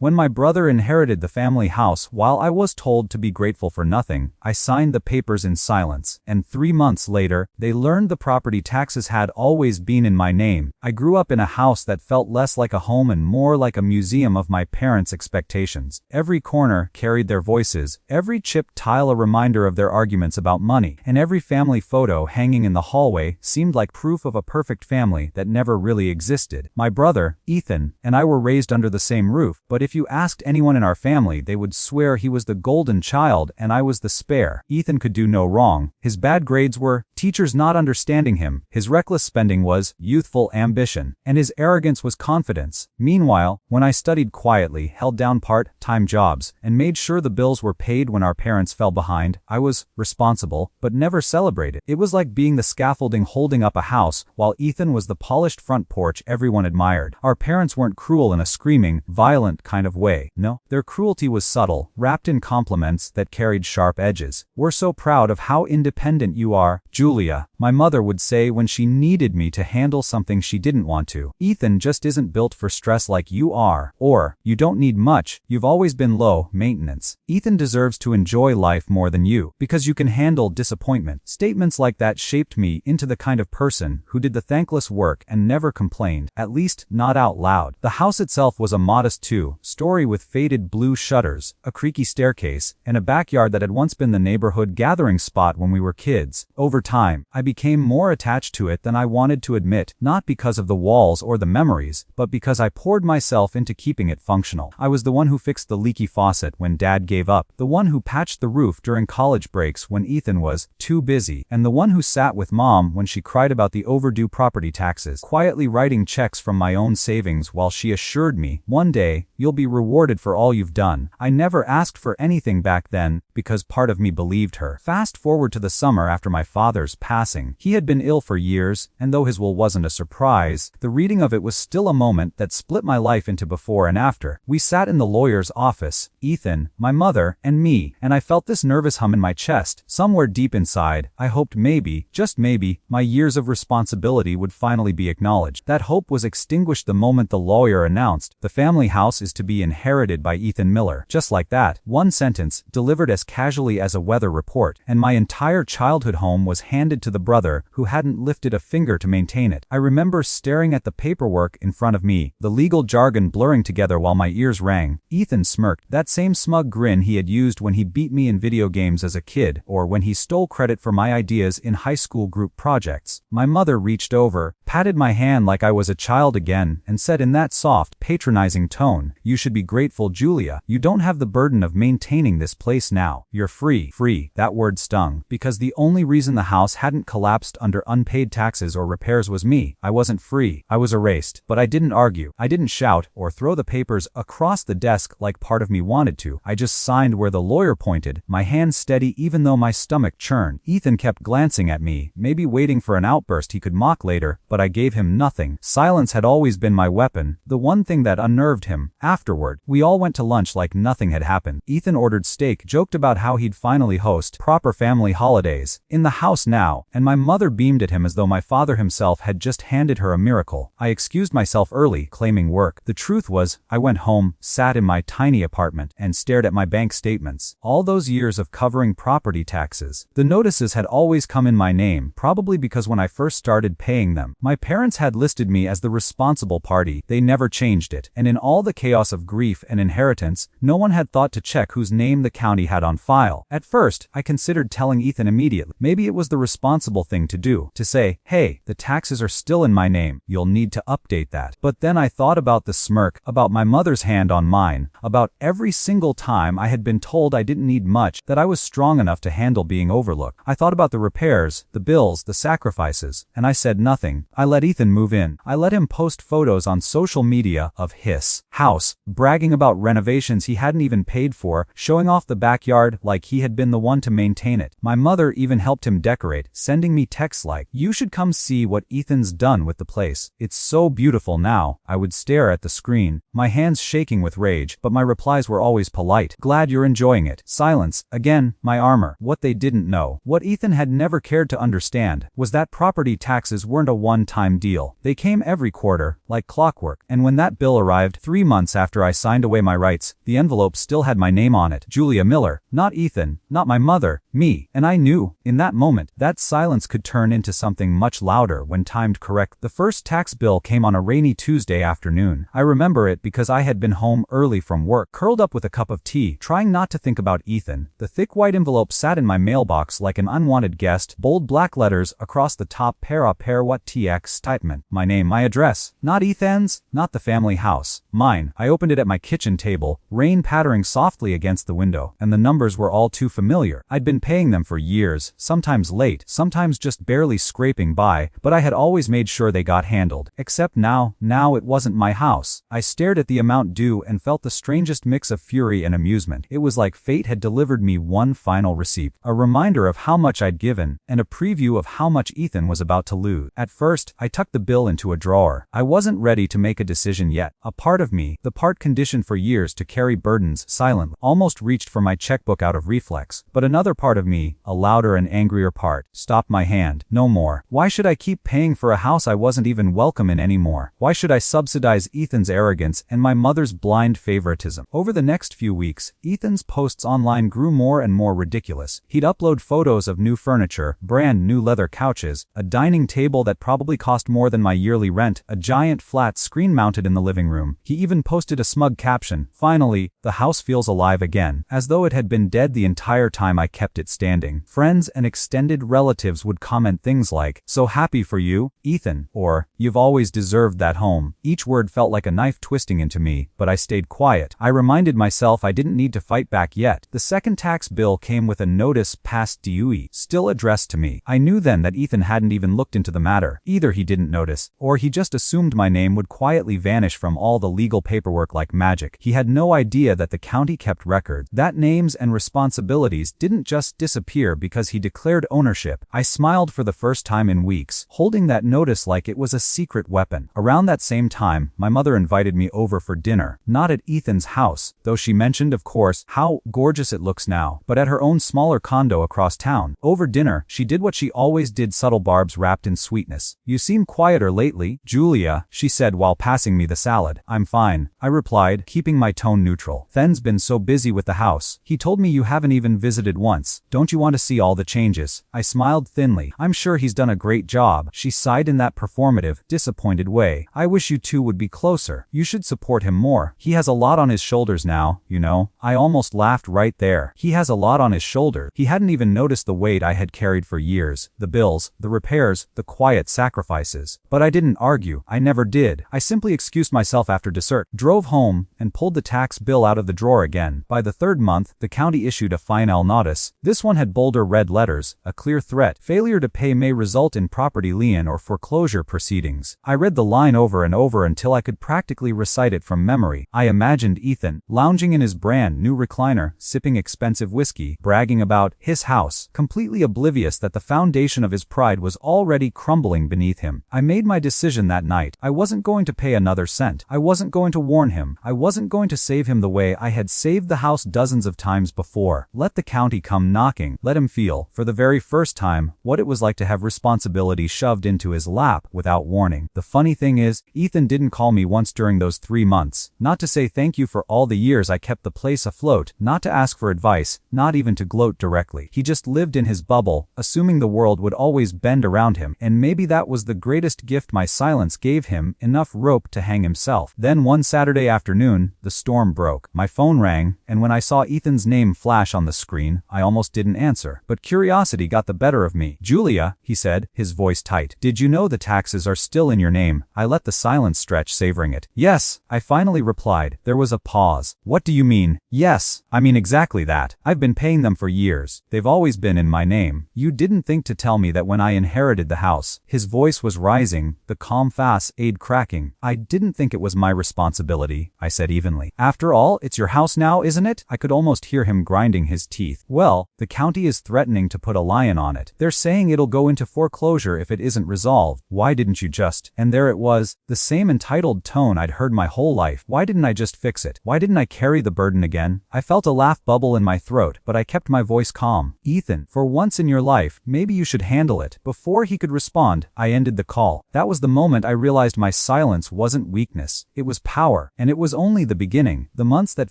When my brother inherited the family house, while I was told to be grateful for nothing, I signed the papers in silence, and 3 months later, they learned the property taxes had always been in my name. I grew up in a house that felt less like a home and more like a museum of my parents' expectations. Every corner carried their voices, every chipped tile a reminder of their arguments about money, and every family photo hanging in the hallway seemed like proof of a perfect family that never really existed. My brother, Ethan, and I were raised under the same roof, but if you asked anyone in our family, they would swear he was the golden child and I was the spare. Ethan could do no wrong. His bad grades were teachers not understanding him, his reckless spending was youthful ambition, and his arrogance was confidence. Meanwhile, when I studied quietly, held down part-time jobs, and made sure the bills were paid when our parents fell behind, I was responsible, but never celebrated. It was like being the scaffolding holding up a house, while Ethan was the polished front porch everyone admired. Our parents weren't cruel in a screaming, violent kind of way. No, their cruelty was subtle, wrapped in compliments that carried sharp edges. "We're so proud of how independent you are, Julia," my mother would say when she needed me to handle something she didn't want to. "Ethan just isn't built for stress like you are." Or, "You don't need much, you've always been low maintenance. Ethan deserves to enjoy life more than you, because you can handle disappointment." Statements like that shaped me into the kind of person who did the thankless work and never complained, at least not out loud. The house itself was a modest two-story with faded blue shutters, a creaky staircase, and a backyard that had once been the neighborhood gathering spot when we were kids. Over time, I became more attached to it than I wanted to admit, not because of the walls or the memories, but because I poured myself into keeping it functional. I was the one who fixed the leaky faucet when Dad gave up, the one who patched the roof during college breaks when Ethan was too busy, and the one who sat with Mom when she cried about the overdue property taxes, quietly writing checks from my own savings while she assured me, "One day, you'll be rewarded for all you've done." I never asked for anything back then, because part of me believed her. Fast forward to the summer after my father's passing. He had been ill for years, and though his will wasn't a surprise, the reading of it was still a moment that split my life into before and after. We sat in the lawyer's office, Ethan, my mother, and me, and I felt this nervous hum in my chest. Somewhere deep inside, I hoped maybe, just maybe, my years of responsibility would finally be acknowledged. That hope was extinguished the moment the lawyer announced, "The family house is to be inherited by Ethan Miller." Just like that, one sentence, delivered as casually as a weather report, and my entire childhood home was handed to the brother who hadn't lifted a finger to maintain it. I remember staring at the paperwork in front of me, the legal jargon blurring together while my ears rang. Ethan smirked, that same smug grin he had used when he beat me in video games as a kid, or when he stole credit for my ideas in high school group projects. My mother reached over, patted my hand like I was a child again, and said in that soft, patronizing tone, "You should be grateful, Julia. You don't have the burden of maintaining this place now. You're free." Free. That word stung, because the only reason the house hadn't collapsed under unpaid taxes or repairs was me. I wasn't free. I was erased. But I didn't argue. I didn't shout or throw the papers across the desk like part of me wanted to. I just signed where the lawyer pointed, my hand steady even though my stomach churned. Ethan kept glancing at me, maybe waiting for an outburst he could mock later, but I gave him nothing. Silence had always been my weapon, the one thing that unnerved him. Afterward, we all went to lunch like nothing had happened. Ethan ordered steak, joked about how he'd finally host proper family holidays in the house now, and my mother beamed at him as though my father himself had just handed her a miracle. I excused myself early, claiming work. The truth was, I went home, sat in my tiny apartment, and stared at my bank statements. All those years of covering property taxes. The notices had always come in my name, probably because when I first started paying them, my parents had listed me as the responsible party. They never changed it, and in all the chaos of grief and inheritance, no one had thought to check whose name the county had on file. At first, I considered telling Ethan immediately. Maybe it was the responsible thing to do, to say, "Hey, the taxes are still in my name, you'll need to update that." But then I thought about the smirk, about my mother's hand on mine, about every single time I had been told I didn't need much, that I was strong enough to handle being overlooked. I thought about the repairs, the bills, the sacrifices, and I said nothing. I let Ethan move in. I let him post photos on social media of his house, bragging about renovations he hadn't even paid for, showing off the backyard like he had been the one to maintain it. My mother even helped him decorate, sending me texts like, "You should come see what Ethan's done with the place. It's so beautiful now." I would stare at the screen, my hands shaking with rage, but my replies were always polite. "Glad you're enjoying it." Silence. Again, my armor. What they didn't know, what Ethan had never cared to understand, was that property taxes weren't a one-time deal. They came every quarter, like clockwork, and when that bill arrived 3 months after I signed away my rights, the envelope still had my name on it. Julia Miller. Not Ethan, not my mother, me. And I knew, in that moment, that silence could turn into something much louder when timed correct. The first tax bill came on a rainy Tuesday afternoon. I remember it because I had been home early from work, curled up with a cup of tea, trying not to think about Ethan. The thick white envelope sat in my mailbox like an unwanted guest, bold black letters across the top, para what tx statement. My name, my address. Not Ethan's, not the family house. Mine. I opened it at my kitchen table, rain pattering softly against the window, and the numbers were all too familiar. I'd been paying them for years, sometimes late, sometimes just barely scraping by, but I had always made sure they got handled. Except now it wasn't my house. I stared at the amount due and felt the strangest mix of fury and amusement. It was like fate had delivered me one final receipt, a reminder of how much I'd given, and a preview of how much Ethan was about to lose. At first, I tucked the bill into a drawer. I wasn't ready to make a decision yet. A part of me, the part conditioned for years to carry burdens silently, almost reached for my checkbook out of reflex. But another part of me, a louder and angrier part, stopped my hand. No more. Why should I keep paying for a house I wasn't even welcome in anymore? Why should I subsidize Ethan's arrogance and my mother's blind favoritism? Over the next few weeks, Ethan's posts online grew more and more ridiculous. He'd upload photos of new furniture, brand new leather couches, a dining table that probably cost more than my yearly rent, a giant flat screen mounted in the living room. He even posted a smug caption, "Finally, the house feels alive again," as though it had been dead the entire time I kept it standing. Friends and extended relatives would comment things like, "So happy for you, Ethan," or, "You've always deserved that home." Each word felt like a knife twisting into me, but I stayed quiet. I reminded myself I didn't need to fight back yet. The second tax bill came with a notice past due, still addressed to me. I knew then that Ethan hadn't even looked into the matter. Either he didn't notice, or he just assumed my name would quietly vanish from all the legal paperwork like magic. He had no idea that the county kept records, that names and responsibilities didn't just disappear because he declared ownership. I smiled for the first time in weeks, holding that notice like it was a secret weapon. Around that same time, my mother invited me over for dinner, not at Ethan's house, though she mentioned, of course, how gorgeous it looks now, but at her own smaller condo across town. Over dinner, she did what she always did, subtle barbs wrapped in sweetness. "You seem quieter lately, Julia," she said while passing me the salad. "I'm fine," I replied, keeping my tone neutral. "Then's been so busy with the house. He told me you haven't even visited once. Don't you want to see all the changes?" I smiled thinly. "I'm sure he's done a great job." She sighed in that performative, disappointed way. "I wish you two would be closer. You should support him more. He has a lot on his shoulders now, you know." I almost laughed right there. He has a lot on his shoulders. He hadn't even noticed the weight I had carried for years. The bills, the repairs, the quiet sacrifices. But I didn't argue. I never did. I simply excused myself after dessert, drove home, and pulled the tax bill out of the drawer again. By the third month, the county issued a final notice. This one had bolder red letters, a clear threat. "Failure to pay may result in property lien or foreclosure proceedings." I read the line over and over until I could practically recite it from memory. I imagined Ethan, lounging in his brand new recliner, sipping expensive whiskey, bragging about his house, completely oblivious that the foundation of his pride was already crumbling beneath him. I made my decision that night. I wasn't going to pay another cent. I wasn't going to warn him. I wasn't going to save him the way I had saved the house dozens of times before. Let the county come knocking. Let him feel, for the very first time, what it was like to have responsibility shoved into his lap without warning. The funny thing is, Ethan didn't call me once during those 3 months. Not to say thank you for all the years I kept the place afloat, not to ask for advice, not even to gloat directly. He just lived in his bubble, assuming the world would always bend around him, and maybe that was the greatest gift my silence gave him, enough rope to hang himself. Then one Saturday afternoon, the storm broke. My phone rang, and when I saw Ethan's name flash on the screen, I almost didn't answer. But curiosity got the better of me. "Julia," he said, his voice tight, "did you know the taxes are still in your name?" I let the silence stretch, savoring it. "Yes," I finally replied. There was a pause. "What do you mean?" "Yes, I mean exactly that. I've been paying them for years. They've always been in my name. You didn't think to tell me that when I inherited the house." His voice was rising, the calm facade cracking. "I didn't think it was my responsibility," I said evenly. "After all, it's your house now, isn't it?" I could almost hear him grinding his teeth. "Well, The county is threatening to put a lion on it. They're saying it'll go into foreclosure if it isn't resolved. Why didn't you just?" And there it was, the same entitled tone I'd heard my whole life. Why didn't I just fix it? Why didn't I carry the burden again? I felt a laugh bubble in my throat, but I kept my voice calm. "Ethan, for once in your life, maybe you should handle it." Before he could respond, I ended the call. That was the moment I realized my silence wasn't weakness. It was power, and it was only the beginning. The months that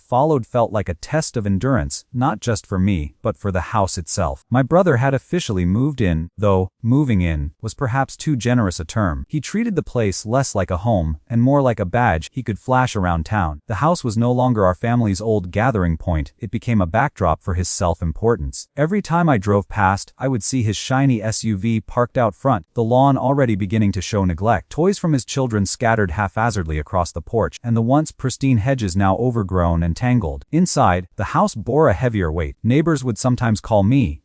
followed felt like a test of endurance, not just for me, but for the house itself. My brother had officially moved in, though moving in was perhaps too generous a term. He treated the place less like a home and more like a badge he could flash around town. The house was no longer our family's old gathering point. It became a backdrop for his self-importance. Every time I drove past, I would see his shiny SUV parked out front, the lawn already beginning to show neglect, toys from his children scattered haphazardly across the porch, and the once pristine hedges now overgrown and tangled. Inside, the house bore a heavier weight. Neighbors would sometimes call me,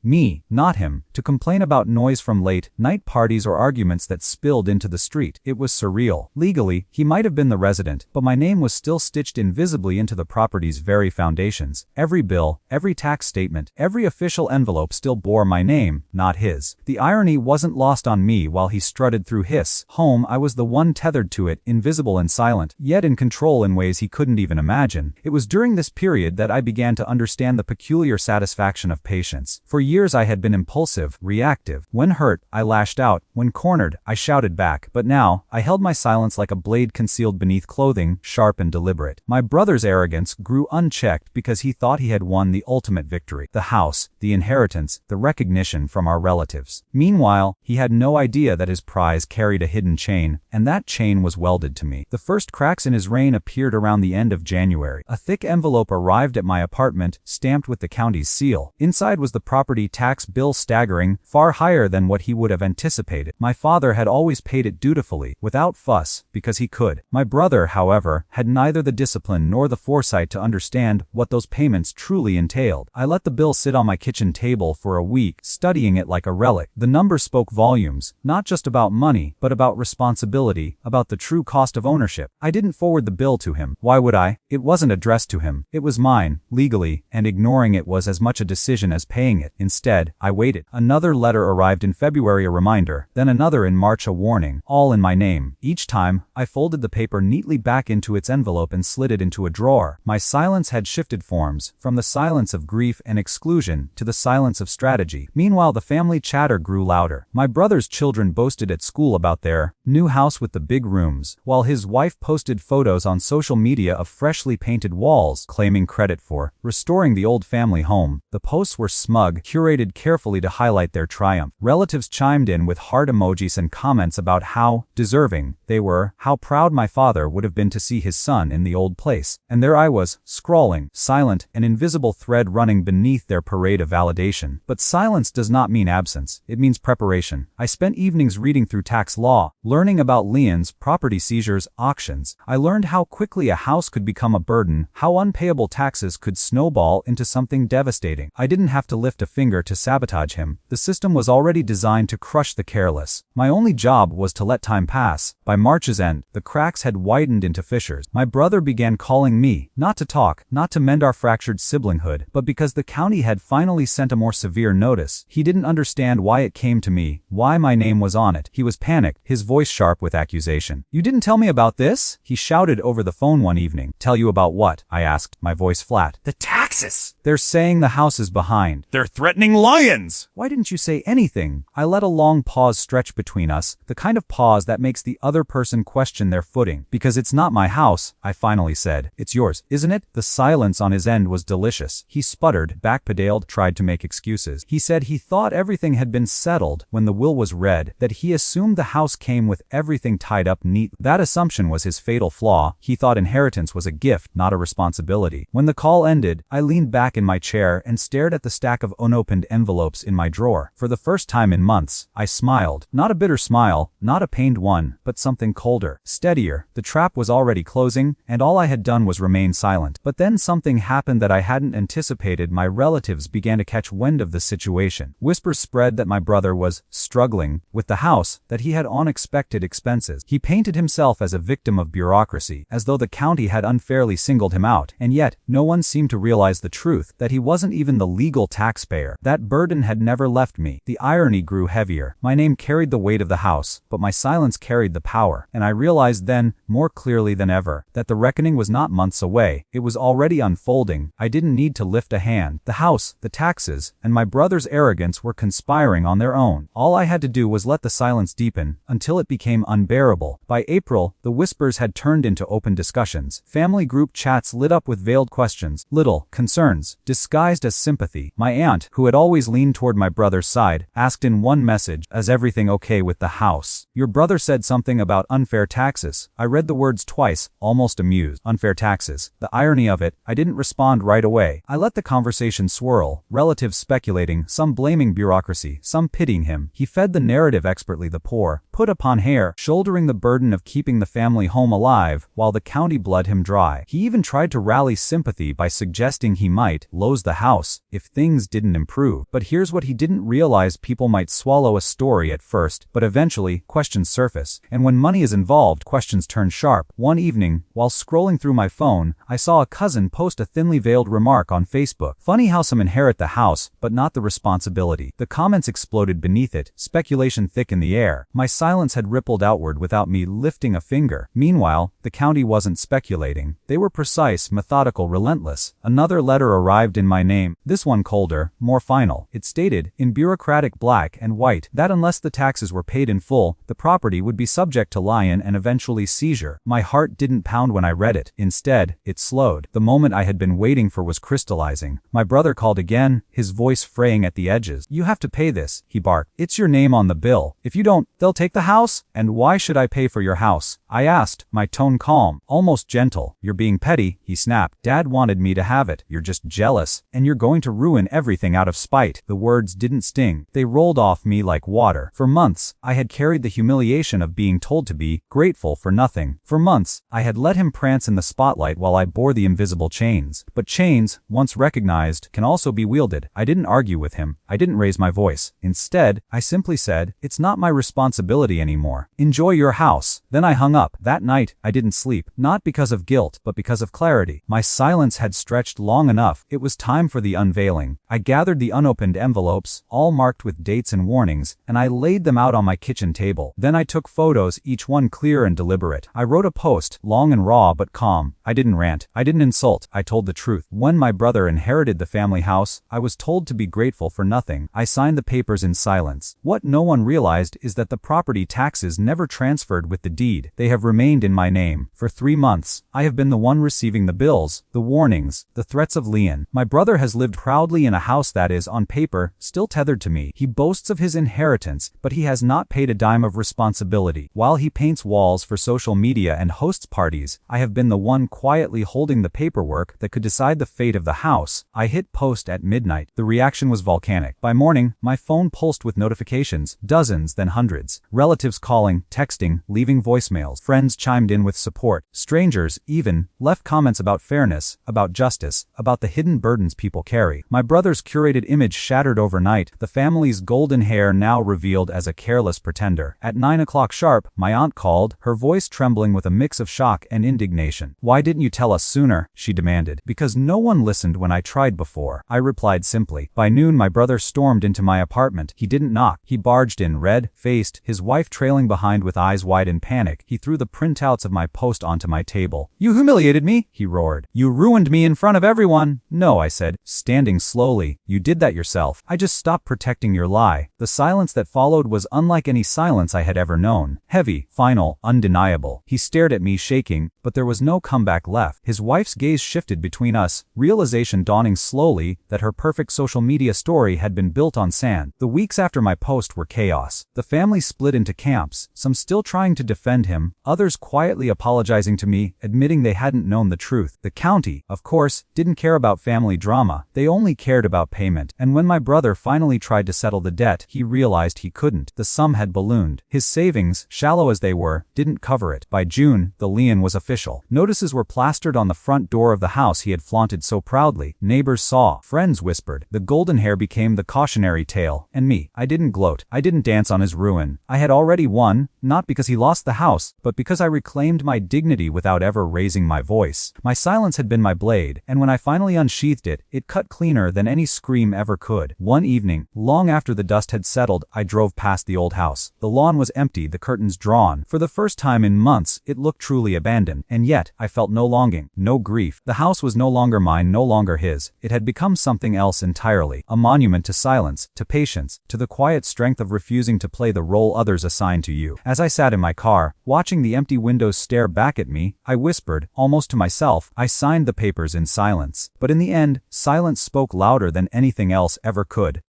not him, to complain about noise from late night parties or arguments that spilled into the street. It was surreal. Legally, he might have been the resident, but my name was still stitched invisibly into the property's very foundations. Every bill, every tax statement, every official envelope still bore my name, not his. The irony wasn't lost on me while he strutted through his home. I was the one tethered to it, invisible and silent, yet in control in ways he couldn't even imagine. It was during this period that I began to understand the peculiar satisfaction of patience. For years I had been impulsive, reactive. When hurt, I lashed out. When cornered, I shouted back. But now, I held my silence like a blade concealed beneath clothing, sharp and deliberate. My brother's arrogance grew unchecked because he thought he had won the ultimate victory. The house, the inheritance, the recognition from our relatives. Meanwhile, he had no idea that his prize carried a hidden chain, and that chain was welded to me. The first cracks in his reign appeared around the end of January. A thick envelope arrived at my apartment, stamped with the county's seal. Inside was the property tax bill, staggering, far higher than what he would have anticipated. My father had always paid it dutifully, without fuss, because he could. My brother, however, had neither the discipline nor the foresight to understand what those payments truly entailed. I let the bill sit on my kitchen table for a week, studying it like a relic. The number spoke volumes, not just about money, but about responsibility, about the true cost of ownership. I didn't forward the bill to him. Why would I? It wasn't addressed to him. It was mine, legally, and ignoring it was as much a decision as paying it. Instead, I waited. Another letter arrived in February, a reminder, then another in March, a warning, all in my name. Each time, I folded the paper neatly back into its envelope and slid it into a drawer. My silence had shifted forms, from the silence of grief and exclusion to the silence of strategy. Meanwhile, the family chatter grew louder. My brother's children boasted at school about their new house with the big rooms, while his wife posted photos on social media of freshly painted walls, claiming credit for restoring the old family home. The posts were smug, curated carefully to highlight their triumph. Relatives chimed in with heart emojis and comments about how deserving they were, how proud my father would have been to see his son in the old place. And there I was, scrawling, silent, an invisible thread running beneath their parade of validation. But silence does not mean absence. It means preparation. I spent evenings reading through tax law, learning about liens, property seizures, auctions. I learned how quickly a house could become a burden, how unpayable taxes could snowball into something devastating. I didn't have to lift a finger to sabotage him. The system was already designed to crush the careless. My only job was to let time pass. By March's end, the cracks had widened into fissures. My brother began calling me, not to talk, not to mend our fractured siblinghood, but because the county had finally sent a more severe notice. He didn't understand why it came to me, why my name was on it. He was panicked, his voice sharp with accusation. "You didn't tell me about this?" he shouted over the phone one evening. "Tell you about what?" I asked, my voice flat. "The taxes! They're saying the house is behind. They're threatening lions! Why didn't you say anything?" I let a long pause stretch between us, the kind of pause that makes the other person question their footing. "Because it's not my house," I finally said. "It's yours, isn't it?" The silence on his end was delicious. He sputtered, backpedaled, tried to make excuses. He said he thought everything had been settled when the will was read, that he assumed the house came with everything tied up neatly. That assumption was his fatal flaw. He thought inheritance was a gift, not a responsibility. When the call ended, I leaned back in my chair and stared at the stack of unopened envelopes in my drawer. For the first time in months, I smiled. Not a bitter smile, not a pained one, but something colder, steadier. The trap was already closing, and all I had done was remain silent. But then something happened that I hadn't anticipated. My relatives began to catch wind of the situation. Whispers spread that my brother was struggling with the house, that he had unexpected expenses. He painted himself as a victim of bureaucracy, as though the county had unfairly singled him out. And yet, no one seemed to realize the truth, that he wasn't even the legal legal taxpayer. That burden had never left me. The irony grew heavier. My name carried the weight of the house, but my silence carried the power, and I realized then, more clearly than ever, that the reckoning was not months away. It was already unfolding. I didn't need to lift a hand. The house, the taxes, and my brother's arrogance were conspiring on their own. All I had to do was let the silence deepen, until it became unbearable. By April, the whispers had turned into open discussions. Family group chats lit up with veiled questions, little concerns, disguised as sympathy. My aunt, who had always leaned toward my brother's side, asked in one message, "Is everything okay with the house? Your brother said something about unfair taxes." I read the words twice, almost amused. Unfair taxes. The irony of it, I didn't respond right away. I let the conversation swirl, relatives speculating, some blaming bureaucracy, some pitying him. He fed the narrative expertly. The poor, put upon hair, shouldering the burden of keeping the family home alive, while the county bled him dry. He even tried to rally sympathy by suggesting he might lose the house if things didn't improve. But here's what he didn't realize: people might swallow a story at first, but eventually, questions surface. And when money is involved, questions turn sharp. One evening, while scrolling through my phone, I saw a cousin post a thinly veiled remark on Facebook. Funny how some inherit the house, but not the responsibility. The comments exploded beneath it, speculation thick in the air. My silence had rippled outward without me lifting a finger. Meanwhile, the county wasn't speculating. They were precise, methodical, relentless. Another letter arrived in my name, this one colder, more final. It stated, in bureaucratic black and white, that unless the taxes were paid in full, the property would be subject to lion and eventually seizure. My heart didn't pound when I read it. Instead, it slowed. The moment I had been waiting for was crystallizing. My brother called again, his voice fraying at the edges. "You have to pay this," he barked. "It's your name on the bill. If you don't, they'll take the house." "And why should I pay for your house?" I asked, my tone calm, almost gentle. "You're being petty," he snapped. "Dad wanted me to have it. You're just jealous, and you're going to ruin everything out of spite." The words didn't sting. They rolled off me like water. For months, I had carried the humiliation of being told to be grateful for nothing. For months, I had let him prance in the spotlight while I bore the invisible chains. But chains, once recognized, can also be wielded. I didn't argue with him. I didn't raise my voice. Instead, I simply said, "It's not my responsibility anymore. Enjoy your house." Then I hung up. That night, I didn't sleep, not because of guilt, but because of clarity. My silence had stretched long enough. It was time for the unveiling. I gathered the unopened envelopes, all marked with dates and warnings, and I laid them out on my kitchen table. Then I took photos, each one clear and deliberate. I wrote a post, long and raw but calm. I didn't rant. I didn't insult. I told the truth. When my brother inherited the family house, I was told to be grateful for nothing. I signed the papers in silence. What no one realized is that the property taxes never transferred with the deed. They have remained in my name. For 3 months, I have been the one receiving the bills, the warnings, the threats of liens. My brother has lived proudly in a house that is, on paper, still tethered to me. He boasts of his inheritance, but he has not paid a dime of responsibility. While he paints walls for social media and hosts parties, I have been the one quietly holding the paperwork that could decide the fate of the house. I hit post at midnight. The reaction was volcanic. By morning, my phone pulsed with notifications, dozens, then hundreds. Relatives calling, texting, leaving voicemails. Friends chimed in with support. Strangers, even, left comments about fairness, about justice, about the hidden burdens people carry. My brother's curated image shattered overnight, the family's golden hair now revealed as a careless pretender. At 9 o'clock sharp, my aunt called, her voice trembling with a mix of shock and indignation. "Why didn't you tell us sooner?" she demanded. "Because no one listened when I tried before," I replied simply. By noon, my brother stormed into my apartment. He didn't knock. He barged in, red-faced, his wife trailing behind with eyes wide in panic. He threw the printouts of my post onto my table. "You humiliated me," he roared. "You ruined me in front of everyone." "No," I said, standing slowly. "You did that yourself. I just stopped protecting your lie." The silence that followed was unlike any silence I had ever known. Heavy, final, undeniable. He stared at me, shaking, but there was no comeback left. His wife's gaze shifted between us, realization dawning slowly that her perfect social media story had been built on sand. The weeks after my post were chaos. The family split into camps, some still trying to defend him, others quietly apologizing to me, admitting they hadn't known the truth. The county, of course, didn't care about family drama. They only cared about payment. And when my brother finally tried to settle the debt, he realized he couldn't. The sum had ballooned. His savings, shallow as they were, didn't cover it. By June, the lien was official. Notices were plastered on the front door of the house he had flaunted so proudly. Neighbors saw. Friends whispered. The golden hair became the cautionary tale. And me, I didn't gloat. I didn't dance on his ruin. I had already won, not because he lost the house, but because I reclaimed my dignity without ever raising my voice. My silence had been my blade, and when I finally unsheathed it, it cut cleaner thinner than any scream ever could. One evening, long after the dust had settled, I drove past the old house. The lawn was empty, the curtains drawn. For the first time in months, it looked truly abandoned. And yet, I felt no longing, no grief. The house was no longer mine, no longer his. It had become something else entirely. A monument to silence, to patience, to the quiet strength of refusing to play the role others assigned to you. As I sat in my car, watching the empty windows stare back at me, I whispered, almost to myself, I signed the papers in silence. But in the end, silence spoke louder than anything else ever could.